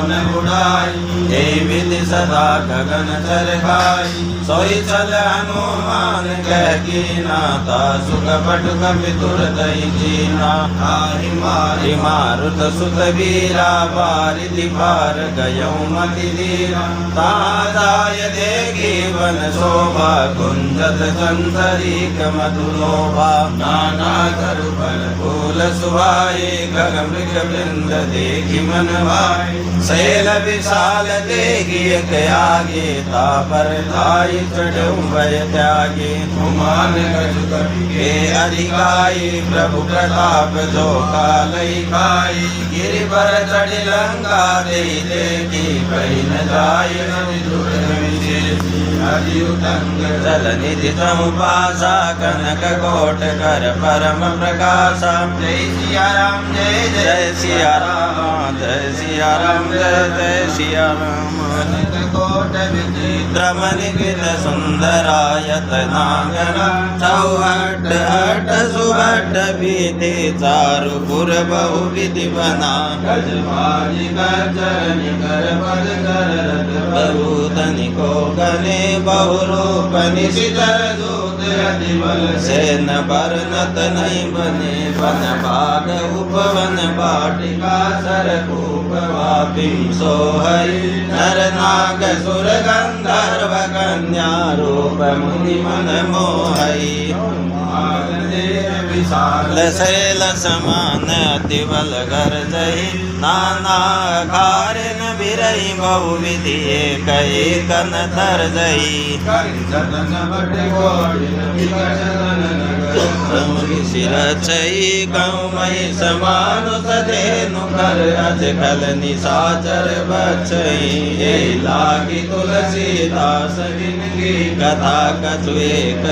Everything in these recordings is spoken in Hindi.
न उड़ाई, हे विधि सदा गगन चर खाई। सोई चल हनुमान कह कीना, सुख पटु कपि तुरतहि कीना। हाहि मारुत सुत वीरा, बारिधि पार गयउ मति धीरा। ताहाँ जाय देखी वन शोभा, कुंजत चंदरिक मधुलोभा। नाना तरु फल फूल सुहाए, गग मृग वृंद देखि मन भाए। शैल विशाल देखि एक आगे, तापर धाई चढ़ऊ भय त्यागे। गुमान गज कपि के अधिकाई, प्रभु प्रताप जो कालई खाई। गिरि पर चढ़ लंका दे देखी, कहीं न जाय जल निधि समुपासा। कनक कोट कर परम प्रकाशा। जय सिया राम जय जय सिया राम, जय सिया राम जय जय सिया राम। कनक कोट विचित्र मणिकृत सुंदरायत नागना। चौहट हट सुभट बीते, चारु पुर बहु विधि बना। गजमाली गर्जन कर पद कर रथ, बहुधनि को गने बहुरूप निशिचर दूत अति बल। सेन बरनत नहीं बने, वन भाग उपवन वाटिका। सरकूप वापिम सोहई, नर नाग सुर गंधर्व कन्या। रूप मुनि मन मोहई, विशाल शैल समान अति बल गर्जहि। नाना कारिन बिरहि बहु विधि, एक एक न तर्जहि। शिरचई गौमहि समानु सधेनु, कर अजगल निशाचर बचई। एहि लागी तुलसीदास जिनगी, कथा कछु एक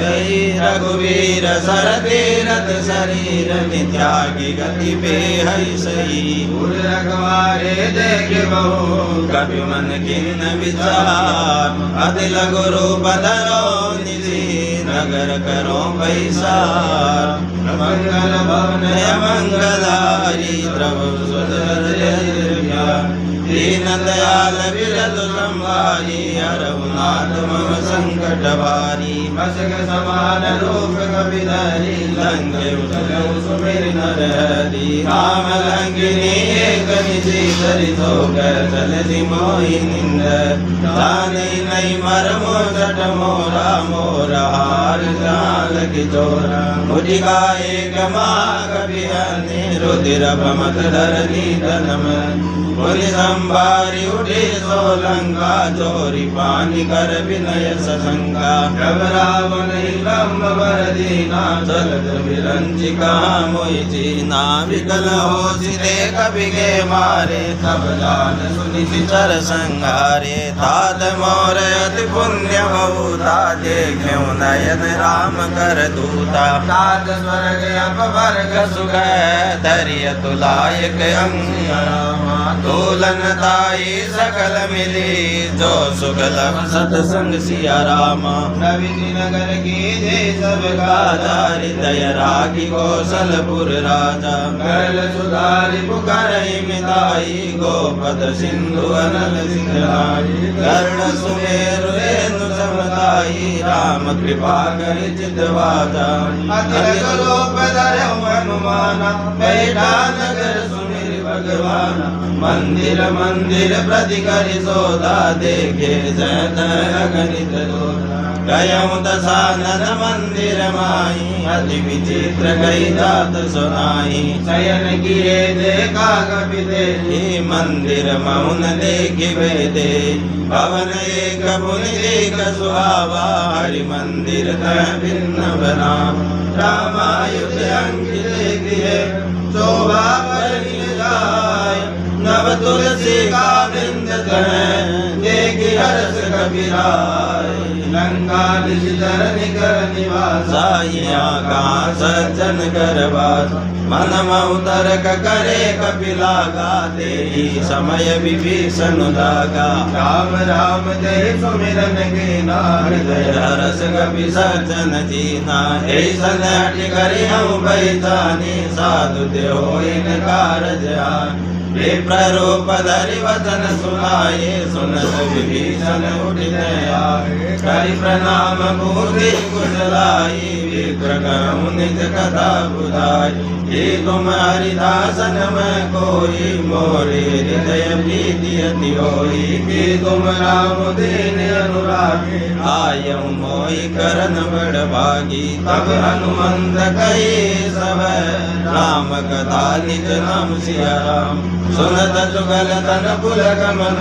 कही। रघुवीर सर तीरथ शरीर, त्यागी गति बेहई सही। रखवारे देख बहु, कपि मन किन्न विचार। अति लघु रूप धरो निधि, नगर करो पैसार। मंगल भवन मंगलारी, द्रव दीन दयाल विरत संभारी। अरहुनाथ मम संकट भारी, मसक समान रूप कपि धरी। लंघे उठलऊ सुमिर नर हरि, राम लंघिनी एक निधि धरि। सोग चलति मोहि निंद, जाने नहीं मरमो जट मोरा। मोरा हार जाल की चोरा, मुझिका एक माग बिहने। रुधिर भमत धरनी धनम, मुनि संभारी उठे सोलंका। चोरी पानी कर विनय ससंगा, घबरावन लंब बर दीना। चलत विरंचिका मोहि चीना, विकल होसि देख बिगे मारे। तब जान सुनि चर संहारे, तात मोर अति पुण्य बहुता। देख्यौ नयन राम कर दूता, तात स्वर्ग अपवर्ग सुख। धैर्य तुलायक अंग तोलन ताई सकल मिली। जो सुगलम सतसंग सिया रामा, नवीन नगर की जय सब गाजा। हृदय रागी कौशलपुर राजा, करल सुधारि पुकारहि मिताई। गोपद सिंधु अनल सिंधनाई, कर्ण सुमेरु रेणु समताई। राम कृपा करि चितवाजा, अति लोप धरऊ हनुमाना। बैठा नगर सुमिर भगवान, मंदिर मंदिर प्रति करि सोदा। देखे जय अगणित लोधा, गयऊ दशानन मंदिर माही। अति विचित्र कई जात सुनाई, शयन किए देखा कपि देहि। मंदिर मौन देखि वेदे, भवन एक पुनि देख सुहावा। हरि मंदिर तह भिन्न बना, रामायुध अंकित गृह। शोभा बरनि जाय, नव तुलसी का वृंद तह। देखि हर्ष कपिराय, लंका निशिचर निकर निवास। आकाश सज्जन कर वास, मन मऊतरक करे कपिलागा। तेहि समय विभीषण दागा, राम राम जय सुमिरन कीना। हृदय हरष कपि सज्जन जीना, ऐसन हठि करि हऊँ पहचानी। साधु ते होई न कारज आन, विप्ररूप धरि वचन सुनाए सुनत विभीषण उठित आए करि प्रणाम बूझि कुशलाई विप्र कहूँ निज कथा बुझाई हे तुम हरिदासन में कोई मोरे हृदय प्रीति अति होई कि तुम राम दीन अनुरागी आयऊ मोहि करन बड़ भागी तब हनुमंत कही सब राम कथा निज नाम सिया राम सुनत जुगल तन पुलक मन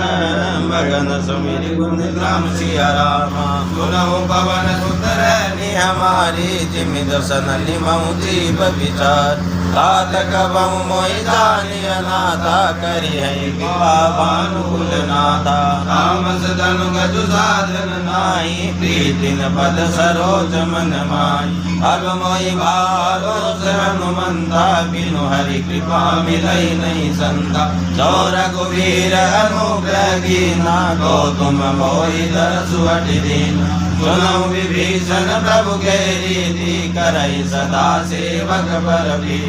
मगन सुमिर गुण राम सिया राम सुनहु पवन सुत रहनी हमारी जिमि दसन निमऊ जीव विचार तात कबहु मोहि जानिय नाथा करि है कृपा भानुकुल नाथा तामस तनु गजु साधन नाहि प्रीति न पद सरोज मन माहि अब मोहि भालो हनुमंता बिनु हरि कृपा मिलई नहीं संता जो रघुवीर अनुग्रह कीना को तुम मोहि दरसु हटि दीना सुनऊ विभीषण प्रभु के रीति करई सदा सेवक पर भी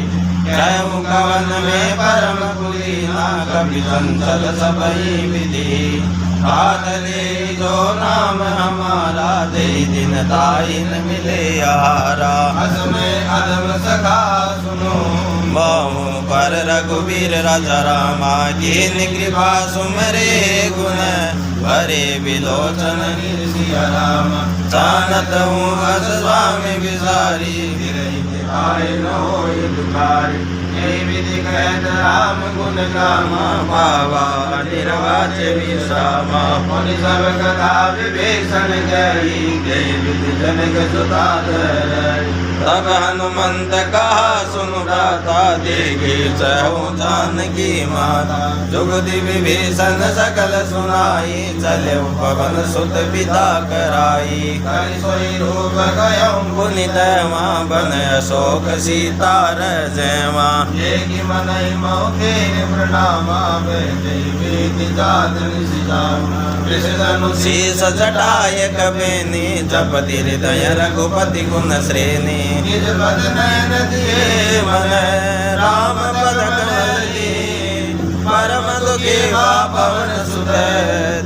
कहूँ कवन में परम कुलीना कपि चंचल सबई विधि कातले जो नाम हमारा दे दिन दाइन मिले आहारा असमय अधम सखा सुनो बाहु पर रघुवीर राजा रामा कीन कृपा सुमरे गुण भरे विलोचन सिया राम जानत हूँ अस स्वामी विसारी आए न होय दुखारी ये विधि कहत राम गुण गामा बाबा निर्वाच विश्रामा मुनि सब कथा विभीषण गई गई विधि जनक सुता तब हनुमंत कहा सुन भ्राता देखे सहु जानकी माता जुगति विभीषण सकल सुनाई चले पवन सुत पिता कराई करि सोई रूप गयऊँ पुनित माँ बन अशोक सीता रजवा ये कि मनई मौके प्रणामा बेटी जात निशिजामा शीस जटाय कबेनी जपति हृदय रघुपति गुण श्रेणी निज पद नयन दिए मन राम पद कमली परम दुखी पवन सुत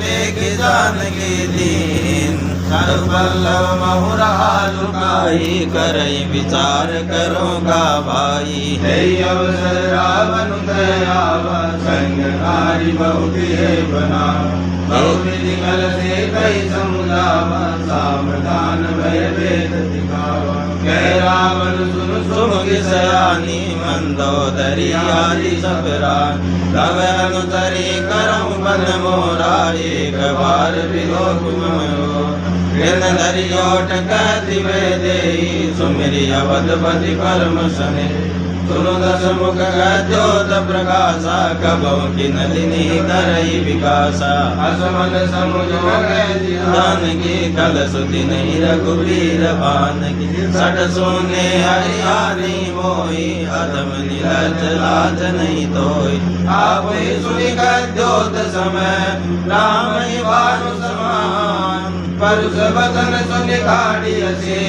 देखि जानकी दीन सर्वल्लभ महुरा लुकाई करई विचार करो का भाई हे अवसर रावण दयावा संगकारी बहुत बना विधि कल से कई समुदावा सावधान भय वेद दिखावा कह रावण सुन सुमुखि सयानी मंदोदरी आदि सब रान तब अनुचरी करऊँ बन मोरा एक बार विलोक मयो कृन धरि ओट कहति वे देई सुमिरि अवधपति परम सने सुनु दस मुख ज्योत प्रकाशा कबहु किनलिनी करई विकासा असमन समुझ जानकी कल सुधि नहीं रघुवीर भानकी सठ सोने हरियाणी मोही अधम नीलज लाज नहीं तोई आप सुनि ज्योत समय राम भानु समान परुष वचन सुनि काढ़ी असे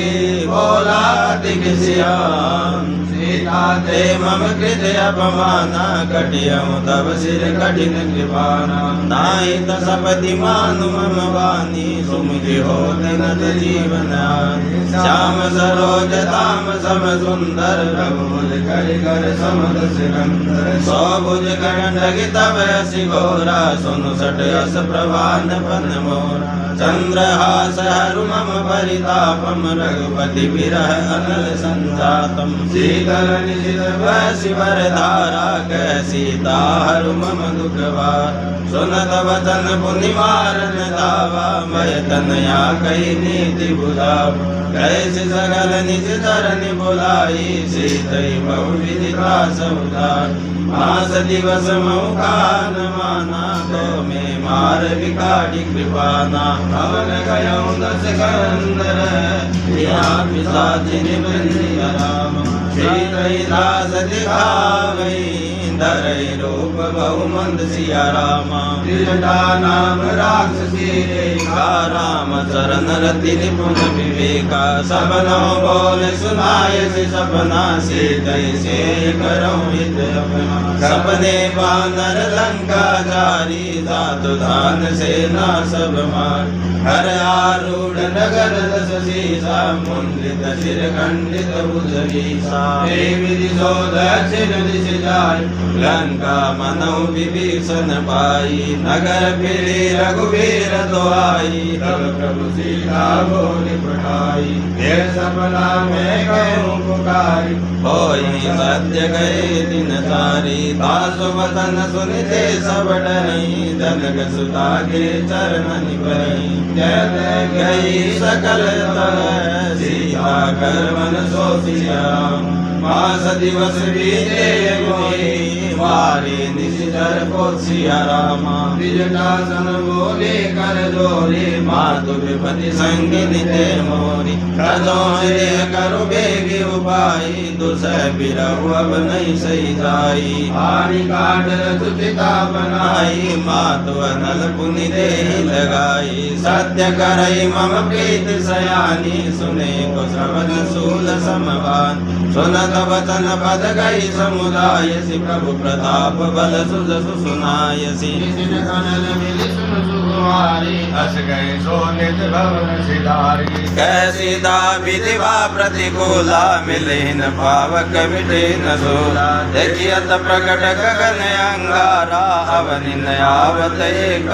बोला दिग सियान सीता ते मम कृत अपमाना कटियऊँ तब सिर कठिन कृपाना नाहि तसपति मानु मम वाणी सुमुझि होत नत जीवन श्याम सरोज धाम सम सुंदर रघुकुल करि कर समद सिकंदर सौ भुज कंडगी तब असि घोरा सुनु सठ अस प्रभान पन मोरा चंद्रहास हरु मम परितापम रघुपति विरह अनल संजातम शीतल निशित वैसी वरधारा कह सीता हरु मम दुखवार सुनत वचन पुनि मारन दावा मय तनया कही नीति बुझावा कैसे सगल निज चरण बुलाई सीतई बहु विधि त्रास उधार मास दिवस मौकान माना तो में मार विकाटी कृपाना भवन गयऊँ दस कंदर पिसाचिनि बंदिया राम सीतई दास दिखावई धरई रूप बहुमंद सिया रामा त्रिजटा नाम राक्षसी रेखा राम चरण रति निपुण विवेका सबनो बोल सुनाय से सपना सीतई से करो हित अपना सपने बानर लंका जारी जातु धान सेना सब मार हर आरूढ़ नगर दस सीसा मुंडित शिर खंडित भुजगीसा हे विधि सो दक्षिण दिश जाय लंका मनौ विभीषण पाई नगर फिरे रघुवीर दुआई तब प्रभु सीता बोली पठाई हे सपना में कहूँ पुकारी होई सत्य गए दिन सारी दासु वतन सुनिते सब डरई जनक सुता के चरण पई जय गई सकल तरह सीता कर मन सो सिया मास दिवस बीते गोई वारे निशिचर को सिया रामा द्विजटासन बोले कर जोरे मातु विपति संगिनी ते मोरी खजोरे करु बेगी उपाई दुसह बिरहु अब नहीं सही जाई हानि काट सुचिता बनाई मातु अनल पुनि दे लगाई सत्य करई मम प्रीत सयानी सुने को श्रवण सूल समवान सुनत वचन पद गई समुदाय सि प्रभु प्रताप बल सुज सुनायसी हस गए सोनित भवन सिधारी कैसीदा विधिवा प्रतिकूला मिले न पावक मिटे न सोला देखियत प्रकट गगन अंगारा अवनि नयावत एक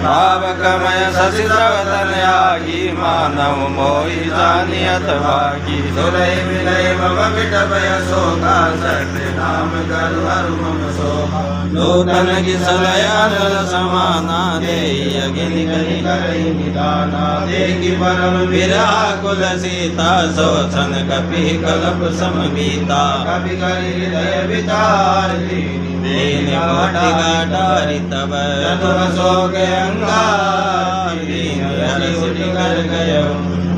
पावकमय शशि श्रवतन आगी मानव मोहि जानियत भागी सुरय विनय मम विटपय शोका सत्य नाम करु हरु मम शोभा नूतन की सलयानल समाना देहि अगिनि कहि करहि निदाना देखि परम विराकुल सीता सोचन कपि कलप समबीता कपि करि हृदय विचार दीन वाटिका डारि तब चतुर शोक अंगारी हर्ष कर गयो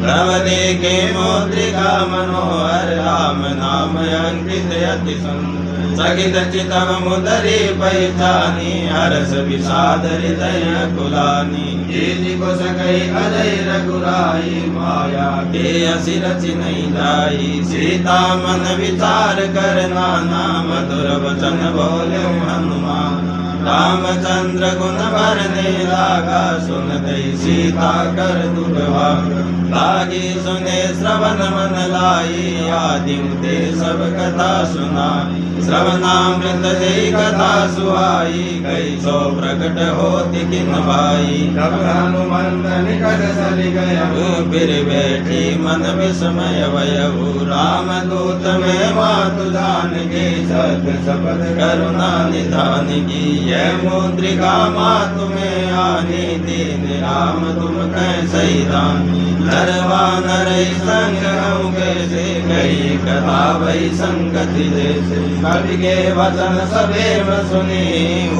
प्रभ देखे मोद्रिका मनोहर राम नाम अंकित अति सुंदर सगित चितव मुदरी पहचानी हरस विषाद हृदय कुलानी जी को सकई अजय रघुराई माया के असि रचि नहीं जाई सीता मन विचार कर नाना मधुर वचन बोले हनुमान रामचंद्र गुण भरने लागा सुन दई सीता कर दुर्भाग लागी सुने श्रवण मन लाई आदि ते सब कथा सुनाई श्रवणामृत जय कथा सुहाई गई सो प्रकट होती किन भाई तब हनुमंत निकट चली गया फिर बैठी मन विस्मय वयहु राम दूत में मातु जान के सत्य शपथ करुणा निधान की यह मुद्रिका मातु में आनी दीन राम तुम कैसे दान नरवा नर संग हम कैसे गई कथा वही संगति जैसे कवि के वचन सदैव सुनी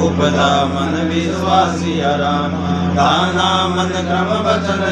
उपदा मन विश्वासी राम दाना मन क्रम वचन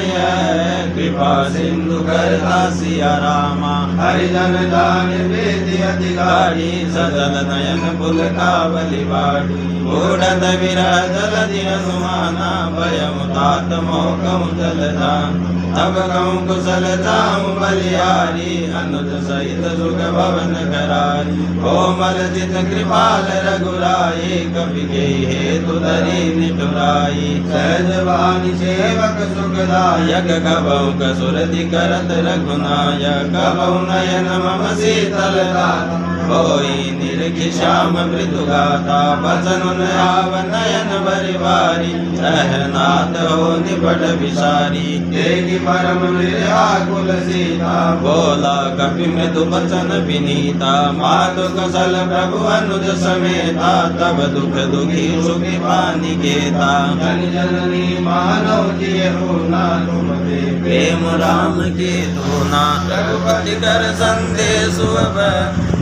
कृपा सिंधु करता सिया रामा हरिजन दान वेदी अधिकारी सजल नयन पुल कावली बाड़ी बूढ़त विरह जल दिन सुमाना भयम तात मोकम जल दान तब कहूँ कुशल जाऊँ बलियारी अनुज सहित सुख भवन करारी कोमल चित कृपाल रघुराई कपि के हेतु धरी निठुराई सहजवानी सेवक सुखदायक कबहु कसुरति करत रघुनायक कबहु नयन मम शीतल दाता होई निरखि श्याम मृदु गाथा बचन आव नयन बरिवारी सहनाथ हो निपट विसारी देगी परम व्याकुल सीता बोला कपि मृदु बचन विनीता मातु कसल प्रभु अनुज समेता तब दुख दुखी सुखी पानी केता जन जननी मानव जिय हो ना तुम दे प्रेम राम के धोना रघुपति कर संदेश अब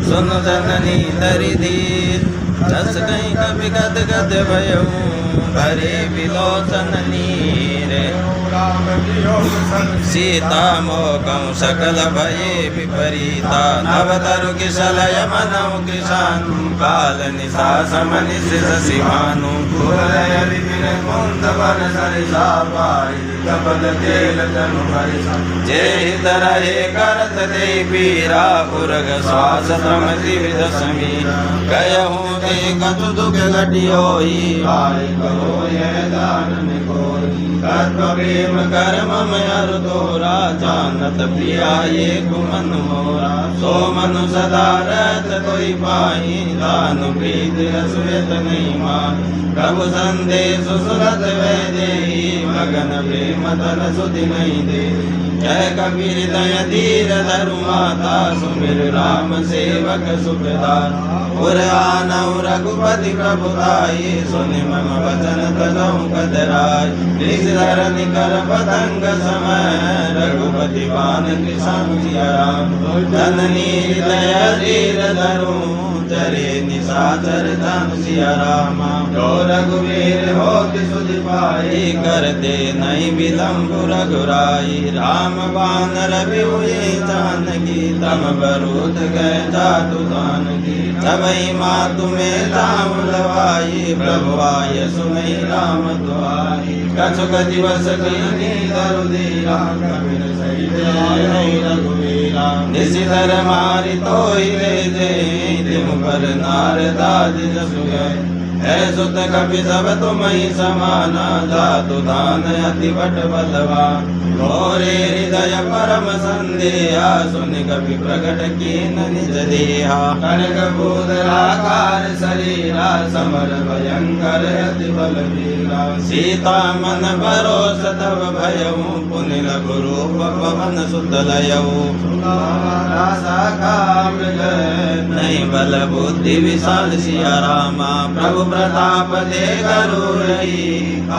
सुन जननी धरि धीर रस कहीं कभी गद गद भयऊ भरे विलोचन नीर सीता मोकं सकल भये विपरीता नवतरु किशलय मनौ कृशानु काल निशा समनिश शिवानु भूलय विपिन कुंद वन सरिसा पाई कपल केल तनु हरिसा जे हित रहे करत दे पीरा उर्ग श्वास समति विदसमी गयहूँ ते कछु दुख घटियोई भाई कहो यह दान कोई कर्म प्रेम कर्म मयर तोरा जानत प्रिया ये कुमन मोरा सो मनु सदा रहत कोई पाई दान प्रीत रसवेत नहीं मान प्रभु संदेश सुनत वे देहि मगन प्रेम तन सुधि नहीं दे जय कबीर दय धीर धरु माता सुमिर राम सेवक सुखदार पुर आनऊ रघुपति प्रभुताई सुनि मम वचन तनहु कतराय धरण कर पतंग समय रघुपति बान कृष्ण सिया राम जननी दय धीर धरु चरे निशाचर जान सिया रामा जो रघुवीर होति सुधि पाई करते नहीं विलम्ब रघुराई राम बान रवि हुए जानकी तम बरूद गए जातु जानकी सबई माँ तुम्हें राम लवाई प्रभु आय सुनई राम दुआरी कछु दिवस की दरुदीरा कबीर सहित रघुवीरा निशिधर मारि तोहि ले जे तिम पर नारदादि जसु गए है सुत कपि सब तुम ही समाना जातु दान अति बट बलवान मोरे हृदय परम संदेहा सुनि कपि प्रकट कीन निज देहा कनक भूधराकार शरीरा समर भयंकर अति बलवीरा सीता मन भरोस तब भयऊ पुनि लघु रूप पवन सुत लयऊ नहीं बल बुद्धि विशाल सिया रामा प्रभु प्रताप दे गरुरई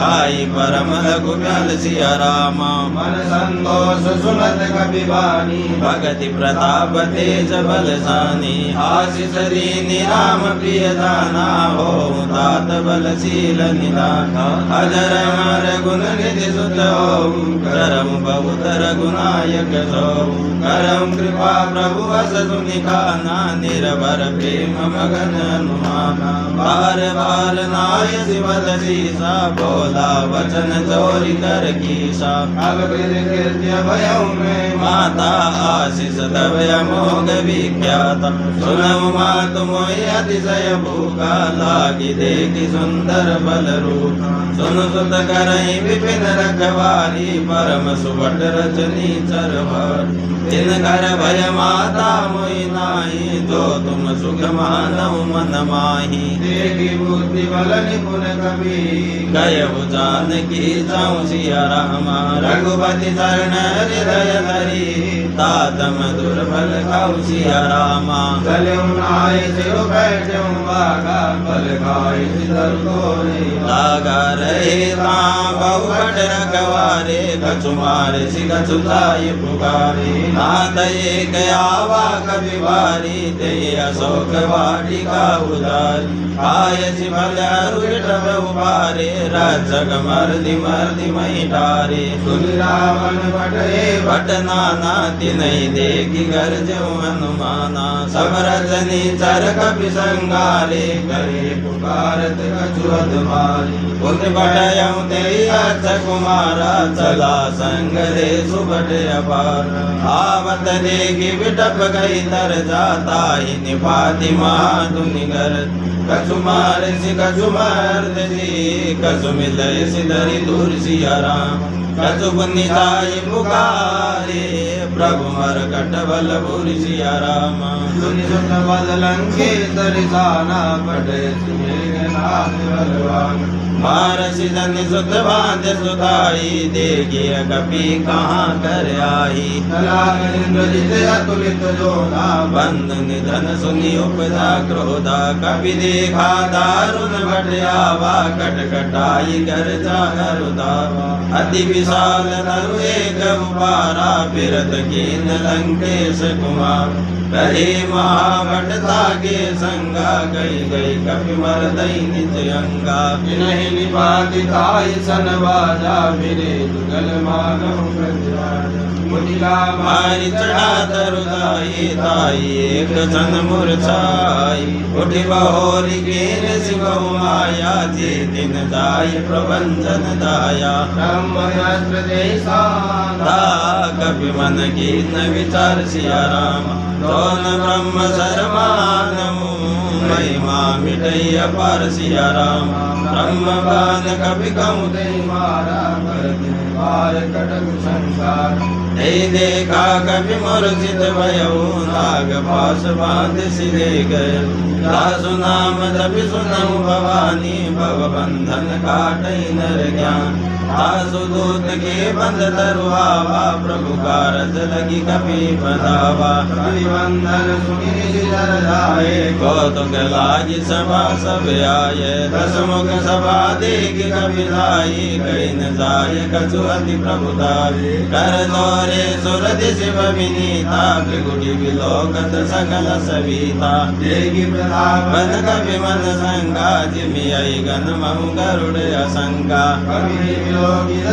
आई परम लघु ब्याल सिया रामा मन संतोष सुनत कपि वाणी भगति प्रताप तेज बलशानी आशीष दीनि राम प्रिय दाना हो तात बलशील निदान अजर अमर गुण निधि सुत हो करम बहुत रघुनायक सो करम कृपा प्रभु अस सुनिखाना निर्भर प्रेम मगन अनुमाना बार बार नाय शिवल सीसा बोला वचन चोरी कर कीसा अब कृत्य भयऊ में माता आशीष तव अमोघ विख्याता सुनऊ मातु मोहि अतिशय भूखा लागी देखी सुंदर बल रूप सुन सुत करई विपिन रखवारी परम सुभट रजनी चरवर जिन कर भय माता मोहि नाहि जो तुम सुख मानऊ मन माहि देखी बुद्धि बल निपुण कवि गयऊ जानकी जाऊं सिया रामा रघुपति चरण हृदय धरी तातम दुर्बल खाऊ सिया रामा चलऊ नाय सिर बैठऊ बागा बल खाई सिदर तोरे लागा रहे तां बहुबट रखवारे कछु मारे सि कछु जाय पुकारे नाथ एक आवा कवि वारी ते अशोक वाटिका उदारी आय शिवल रुटब उबारे रक्षक मर्दि मर्दि मही ठारे सुनि रावण भटे भट नाना तिनहि देखि गर्जऊ हनुमाना सब रजनी चर कपि संगारे करे पुकारत कछु अधमारी पुत बटयऊ ते अक्ष कुमारा चला संग रे सुबट अपार आवत देखि विटप गई तर जाता ही निपाति महाधुनि घर कछु मार सि कछु मर्द सी कछु मिलय सिधरि दूर सिया राम कछु पुनि जाय पुकारे प्रभु मर कट बल भूरि सिया राम सुनि सुत बल लंके तरिसाना पटे मेघनाथ बलवान मारसि धनि सुत बांध सुताई देखिय कपि कहाँ कर आई इंद्रजित अतुलित जोधा बंद निधन सुनि उपजा क्रोधा कपि देखा दारुण भट आवा कटकटाई कर जागर उदावा अति विशाल तरु एक उपारा फिरत कीन लंकेश कुमार कहे महाभटता के संगा गई गई कपि मर दई निज अंगा नहीं निपातिताय सन बाजा मेरे जुगल मानव प्रजाज मुटिला मारी चढ़ा तरुदाई ताई एक जन मुरझाई उठी बहोरी के शिव माया जे दिन जाय प्रबंधन दाया ब्रह्मशास्त्र जैसा ता कपि मन की न विचार सिया राम दोन ब्रह्म शर्मानमु महिमा मिटई अपार सिया राम ब्रह्म बान कपि कहूँ दे मारा कर दे बार कटक संसार नहीं देखा कभी मूर्छित भयो नाग पास बांध सिले गए दासु नाम जब सुनऊ भवानी भव बंधन काटई नर ज्ञान दासु दूत के बंध तरुआवा प्रभु कारज लगी कपि बधावा बंधन सुनि निजर जाए कौतुक लागी सभा सब आये दसमुख सभा देख कपि लाई कई न जाय कछु अति प्रभुतावे कर दौरे सुरधि शिव विनीता भृगुटि विलोकत सकल सविता देगी प्रताप बन कपि मन संगा जिमि गण महु गरुड़ असंगा कवि विलोकी